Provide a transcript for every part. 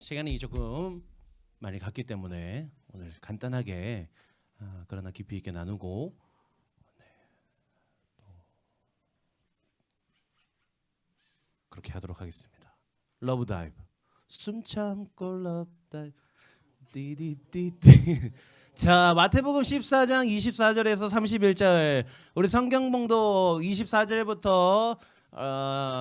시간이 조금 많이 갔기 때문에 오늘 간단하게 그러나 깊이 있게 나누고 그렇게 하도록 하겠습니다. 러브 다이브 숨 참고 러브 다이브 띠디띠띠. 자, 마태복음 14장 24절에서 31절 우리 성경봉독 24절부터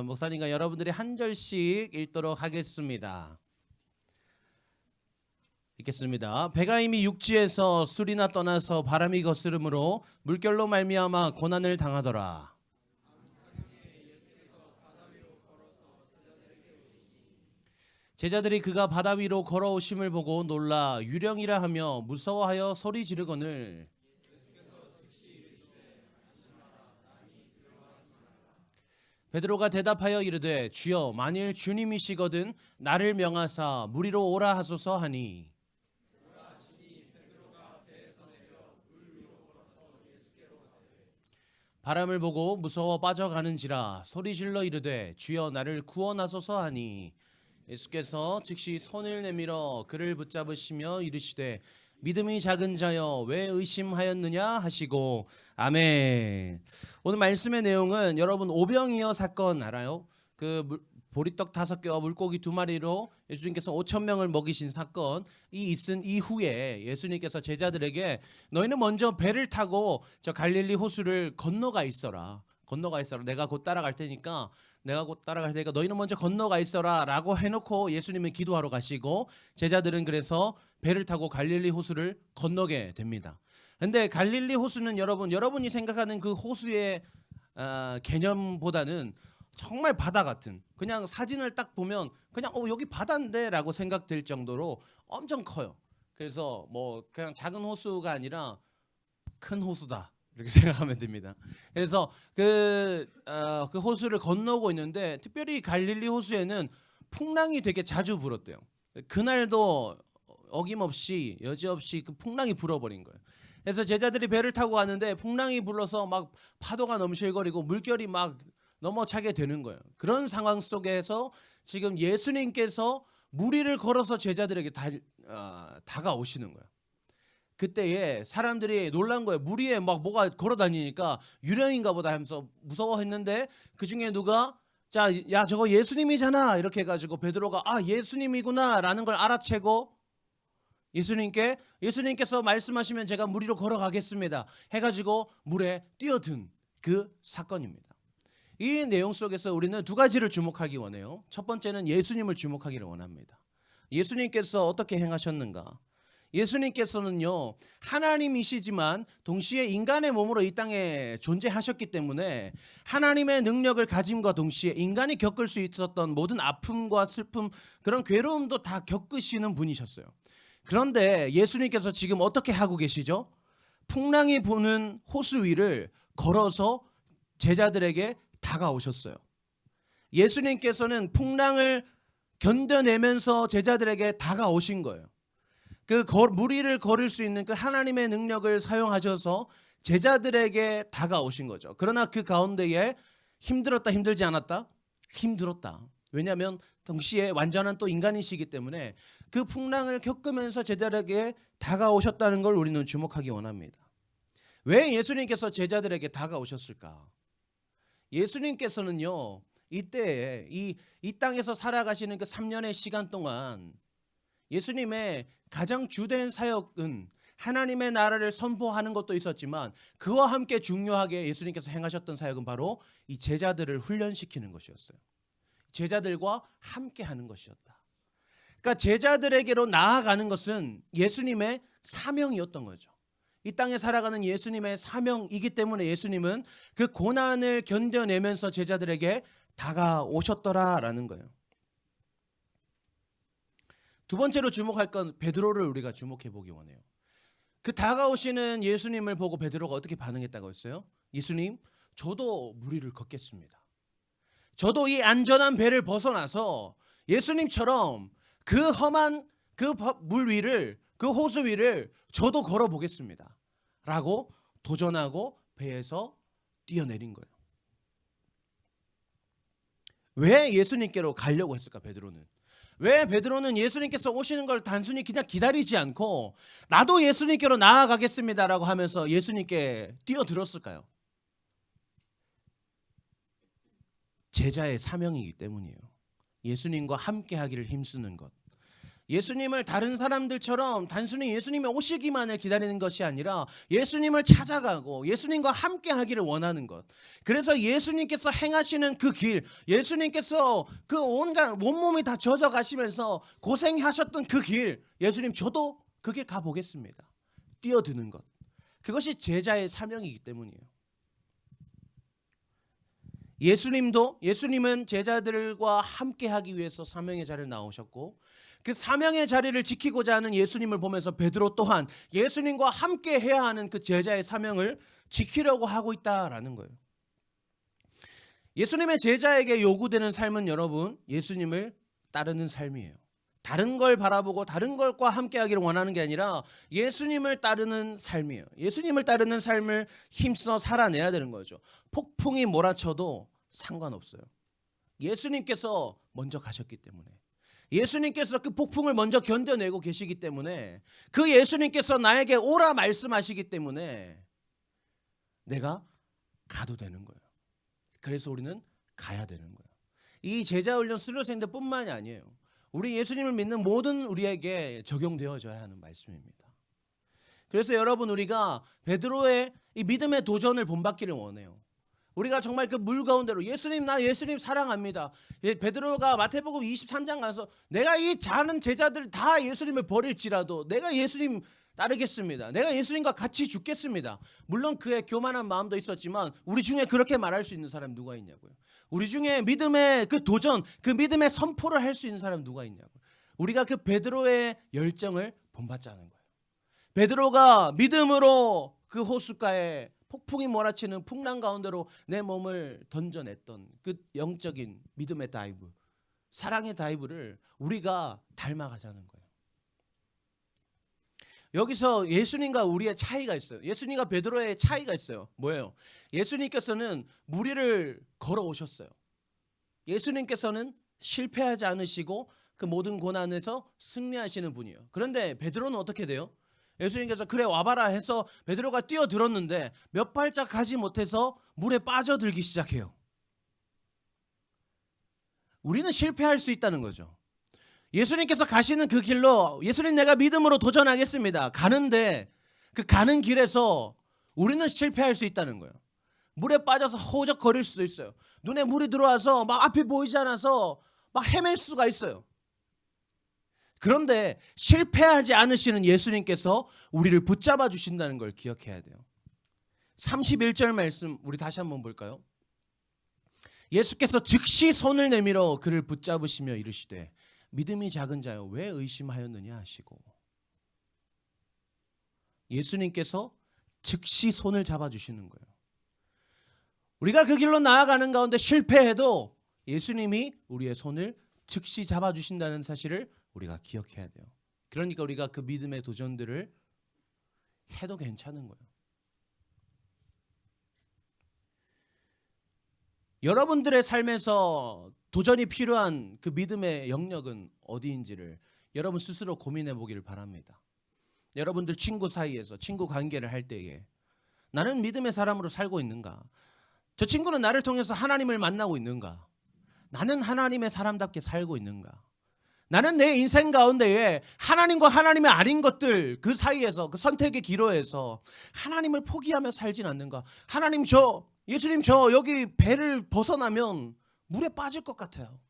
목사님과 여러분들이 한 절씩 읽도록 하겠습니다. 읽겠습니다. 배가 이미 육지에서 술이나 떠나서 바람이 거스름으로 물결로 말미암아 고난을 당하더라. 제자들이 그가 바다 위로 걸어오심을 보고 놀라 유령이라 하며 무서워하여 소리 지르거늘 베드로가 대답하여 이르되 주여 만일 주님이시거든 나를 명하사 물 위로 오라 하소서 하니 바람을 보고 무서워 빠져가는지라 소리질러 이르되 주여 나를 구원하소서 하니 예수께서 즉시 손을 내밀어 그를 붙잡으시며 이르시되 믿음이 작은 자여 왜 의심하였느냐 하시고 아멘. 오늘 말씀의 내용은 여러분 오병이어 사건 알아요? 보리떡 5개와 물고기 2마리로 예수님께서 5,000명을 먹이신 사건이 있은 이후에 예수님께서 제자들에게 너희는 먼저 배를 타고 저 갈릴리 호수를 건너가 있어라. 내가 곧 따라갈 테니까 너희는 먼저 건너가 있어라 라고 해놓고 예수님은 기도하러 가시고 제자들은 그래서 배를 타고 갈릴리 호수를 건너게 됩니다. 근데 갈릴리 호수는 여러분이 생각하는 그 호수의 개념보다는 정말 바다 같은, 그냥 사진을 딱 보면 그냥 여기 바다인데 라고 생각될 정도로 엄청 커요. 그래서 뭐 그냥 작은 호수가 아니라 큰 호수다 이렇게 생각하면 됩니다. 그래서 그 호수를 건너고 있는데 특별히 갈릴리 호수에는 풍랑이 되게 자주 불었대요. 그날도 어김없이 여지없이 그 풍랑이 불어버린 거예요. 그래서 제자들이 배를 타고 가는데 풍랑이 불어서 막 파도가 넘실거리고 물결이 막 넘어차게 되는 거예요. 그런 상황 속에서 지금 예수님께서 물 위를 걸어서 제자들에게 다가오시는 거예요. 그때에 사람들이 놀란 거예요. 물 위에 막 뭐가 걸어다니니까 유령인가 보다 하면서 무서워했는데 그중에 누가 야 저거 예수님이잖아 이렇게 해가지고 베드로가 예수님이구나 라는 걸 알아채고 예수님께서 말씀하시면 제가 물 위로 걸어가겠습니다 해가지고 물에 뛰어든 그 사건입니다. 이 내용 속에서 우리는 2가지를 주목하기 원해요. 첫 번째는 예수님을 주목하기를 원합니다. 예수님께서 어떻게 행하셨는가? 예수님께서는요 하나님이시지만 동시에 인간의 몸으로 이 땅에 존재하셨기 때문에 하나님의 능력을 가짐과 동시에 인간이 겪을 수 있었던 모든 아픔과 슬픔 그런 괴로움도 다 겪으시는 분이셨어요. 그런데 예수님께서 지금 어떻게 하고 계시죠? 풍랑이 부는 호수 위를 걸어서 제자들에게 다가오셨어요. 예수님께서는 풍랑을 견뎌내면서 제자들에게 다가오신 거예요. 물 위를 걸을 수 있는 그 하나님의 능력을 사용하셔서 제자들에게 다가오신 거죠. 그러나 그 가운데에 힘들었다 힘들지 않았다? 힘들었다. 왜냐하면 동시에 완전한 또 인간이시기 때문에 그 풍랑을 겪으면서 제자들에게 다가오셨다는 걸 우리는 주목하기 원합니다. 왜 예수님께서 제자들에게 다가오셨을까? 예수님께서는요 이때에 이 땅에서 살아가시는 그 3년의 시간 동안 예수님의 가장 주된 사역은 하나님의 나라를 선포하는 것도 있었지만 그와 함께 중요하게 예수님께서 행하셨던 사역은 바로 이 제자들을 훈련시키는 것이었어요. 제자들과 함께 하는 것이었다. 그러니까 제자들에게로 나아가는 것은 예수님의 사명이었던 거죠. 이 땅에 살아가는 예수님의 사명이기 때문에 예수님은 그 고난을 견뎌내면서 제자들에게 다가오셨더라라는 거예요. 2번째로 주목할 건 베드로를 우리가 주목해 보기 원해요. 그 다가오시는 예수님을 보고 베드로가 어떻게 반응했다고 했어요? 예수님, 저도 물 위를 걷겠습니다. 저도 이 안전한 배를 벗어나서 예수님처럼 그 험한 그 물 위를 그 호수 위를 저도 걸어보겠습니다 라고 도전하고 배에서 뛰어내린 거예요. 왜 예수님께로 가려고 했을까? 베드로는 왜 베드로는 예수님께서 오시는 걸 단순히 그냥 기다리지 않고 나도 예수님께로 나아가겠습니다라고 하면서 예수님께 뛰어들었을까요? 제자의 사명이기 때문이에요. 예수님과 함께 하기를 힘쓰는 것. 예수님을 다른 사람들처럼 단순히 예수님이 오시기만을 기다리는 것이 아니라 예수님을 찾아가고 예수님과 함께 하기를 원하는 것. 그래서 예수님께서 행하시는 그 길, 예수님께서 그 온갖 온몸이 다 젖어 가시면서 고생하셨던 그 길, 예수님 저도 그 길 가보겠습니다. 뛰어드는 것. 그것이 제자의 사명이기 때문이에요. 예수님은 제자들과 함께 하기 위해서 사명의 자리를 나오셨고 그 사명의 자리를 지키고자 하는 예수님을 보면서 베드로 또한 예수님과 함께 해야 하는 그 제자의 사명을 지키려고 하고 있다라는 거예요. 예수님의 제자에게 요구되는 삶은 여러분 예수님을 따르는 삶이에요. 다른 걸 바라보고 다른 것과 함께 하기를 원하는 게 아니라 예수님을 따르는 삶이에요. 예수님을 따르는 삶을 힘써 살아내야 되는 거죠. 폭풍이 몰아쳐도 상관없어요. 예수님께서 먼저 가셨기 때문에, 예수님께서 그 폭풍을 먼저 견뎌내고 계시기 때문에, 그 예수님께서 나에게 오라 말씀하시기 때문에 내가 가도 되는 거예요. 그래서 우리는 가야 되는 거예요. 이 제자훈련 수료생들뿐만이 아니에요. 우리 예수님을 믿는 모든 우리에게 적용되어져야 하는 말씀입니다. 그래서 여러분 우리가 베드로의 이 믿음의 도전을 본받기를 원해요. 우리가 정말 그 물 가운데로 예수님 나 예수님 사랑합니다. 베드로가 마태복음 23장 가서 내가 이 자는 제자들 다 예수님을 버릴지라도 내가 예수님 따르겠습니다. 내가 예수님과 같이 죽겠습니다. 물론 그의 교만한 마음도 있었지만 우리 중에 그렇게 말할 수 있는 사람 누가 있냐고요. 우리 중에 믿음의 그 도전, 그 믿음의 선포를 할 수 있는 사람 누가 있냐고요. 우리가 그 베드로의 열정을 본받자는 거예요. 베드로가 믿음으로 그 호숫가에 폭풍이 몰아치는 풍랑 가운데로 내 몸을 던져냈던 그 영적인 믿음의 다이브, 사랑의 다이브를 우리가 닮아가자는 거예요. 여기서 예수님과 우리의 차이가 있어요. 예수님과 베드로의 차이가 있어요. 뭐예요? 예수님께서는 무리를 걸어오셨어요. 예수님께서는 실패하지 않으시고 그 모든 고난에서 승리하시는 분이에요. 그런데 베드로는 어떻게 돼요? 예수님께서 그래 와봐라 해서 베드로가 뛰어들었는데 몇 발짝 가지 못해서 물에 빠져들기 시작해요. 우리는 실패할 수 있다는 거죠. 예수님께서 가시는 그 길로 예수님 내가 믿음으로 도전하겠습니다. 가는데 그 가는 길에서 우리는 실패할 수 있다는 거예요. 물에 빠져서 허우적거릴 수도 있어요. 눈에 물이 들어와서 막 앞이 보이지 않아서 막 헤맬 수가 있어요. 그런데 실패하지 않으시는 예수님께서 우리를 붙잡아 주신다는 걸 기억해야 돼요. 31절 말씀 우리 다시 한번 볼까요? 예수께서 즉시 손을 내밀어 그를 붙잡으시며 이르시되 믿음이 작은 자여 왜 의심하였느냐 하시고, 예수님께서 즉시 손을 잡아주시는 거예요. 우리가 그 길로 나아가는 가운데 실패해도 예수님이 우리의 손을 즉시 잡아주신다는 사실을 우리가 기억해야 돼요. 그러니까 우리가 그 믿음의 도전들을 해도 괜찮은 거예요. 여러분들의 삶에서 도전이 필요한 그 믿음의 영역은 어디인지를 여러분 스스로 고민해 보기를 바랍니다. 여러분들 친구 사이에서 친구 관계를 할 때에 나는 믿음의 사람으로 살고 있는가? 저 친구는 나를 통해서 하나님을 만나고 있는가? 나는 하나님의 사람답게 살고 있는가? 나는 내 인생 가운데에 하나님과 하나님의 아닌 것들 그 사이에서 그 선택의 기로에서 하나님을 포기하며 살진 않는가? 하나님 예수님 저 여기 배를 벗어나면 물에 빠질 것 같아요.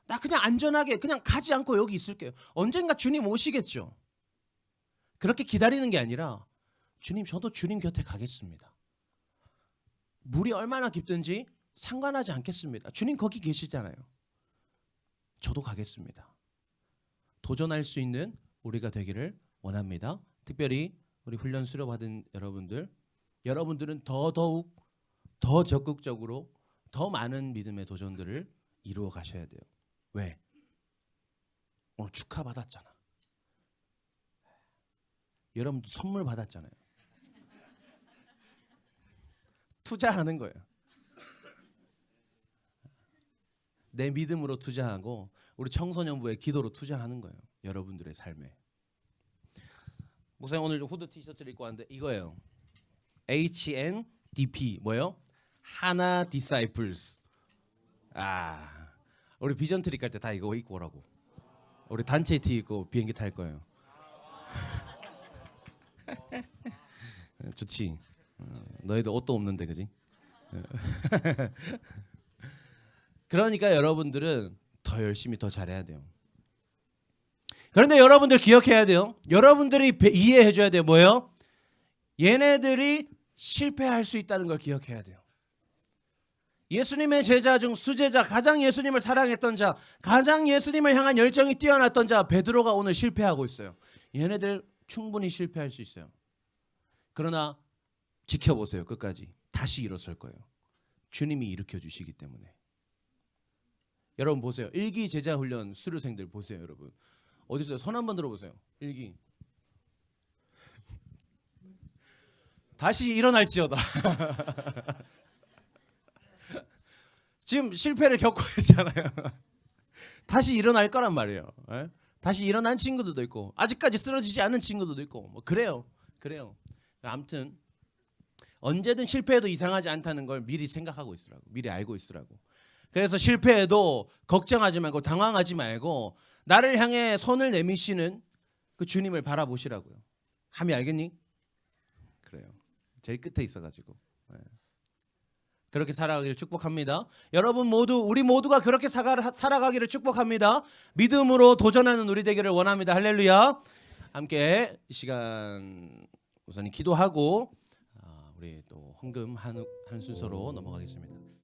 나 그냥 안전하게 그냥 가지 않고 여기 있을게요. 언젠가 주님 오시겠죠. 그렇게 기다리는 게 아니라 주님 저도 주님 곁에 가겠습니다. 물이 얼마나 깊든지 상관하지 않겠습니다. 주님 거기 계시잖아요. 저도 가겠습니다. 도전할 수 있는 우리가 되기를 원합니다. 특별히 우리 훈련 수료받은 여러분들은 더더욱 더 적극적으로 더 많은 믿음의 도전들을 이루어 가셔야 돼요. 왜? 오늘 축하받았잖아. 여러분도 선물 받았잖아요. 투자하는 거예요. 내 믿음으로 투자하고 우리 청소년부의 기도로 투자하는 거예요. 여러분들의 삶에. 목사님 오늘 후드 티셔츠를 입고 왔는데 이거예요. HNDP 뭐예요? 하나 디사이플스. 우리 비전 트립 갈 때 다 이거 입고 오라고. 우리 단체 티 입고 비행기 탈 거예요. 좋지. 너희들 옷도 없는데 그지? 그러니까 여러분들은 더 열심히 더 잘해야 돼요. 그런데 여러분들 기억해야 돼요. 여러분들이 이해해 줘야 돼요. 뭐예요? 얘네들이 실패할 수 있다는 걸 기억해야 돼요. 예수님의 제자 중 수제자, 가장 예수님을 사랑했던 자, 가장 예수님을 향한 열정이 뛰어났던 자 베드로가 오늘 실패하고 있어요. 얘네들 충분히 실패할 수 있어요. 그러나 지켜보세요. 끝까지. 다시 일어설 거예요. 주님이 일으켜 주시기 때문에. 여러분 보세요. 일기 제자 훈련 수료생들 보세요. 여러분. 어디 있어요? 손 한번 들어보세요. 일기. 다시 일어날지어다. 지금 실패를 겪고 있잖아요. 다시 일어날 거란 말이에요. 에? 다시 일어난 친구들도 있고 아직까지 쓰러지지 않은 친구들도 있고 뭐 그래요. 아무튼 언제든 실패해도 이상하지 않다는 걸 미리 생각하고 있으라고. 미리 알고 있으라고. 그래서 실패해도 걱정하지 말고 당황하지 말고 나를 향해 손을 내미시는 그 주님을 바라보시라고요. 함이 알겠니? 그래요. 제일 끝에 있어가지고. 그렇게 살아가기를 축복합니다. 여러분 모두 우리 모두가 그렇게 살아가기를 축복합니다. 믿음으로 도전하는 우리 되기를 원합니다. 할렐루야. 함께 이 시간 우선 기도하고 우리 또 헌금 한 순서로 넘어가겠습니다.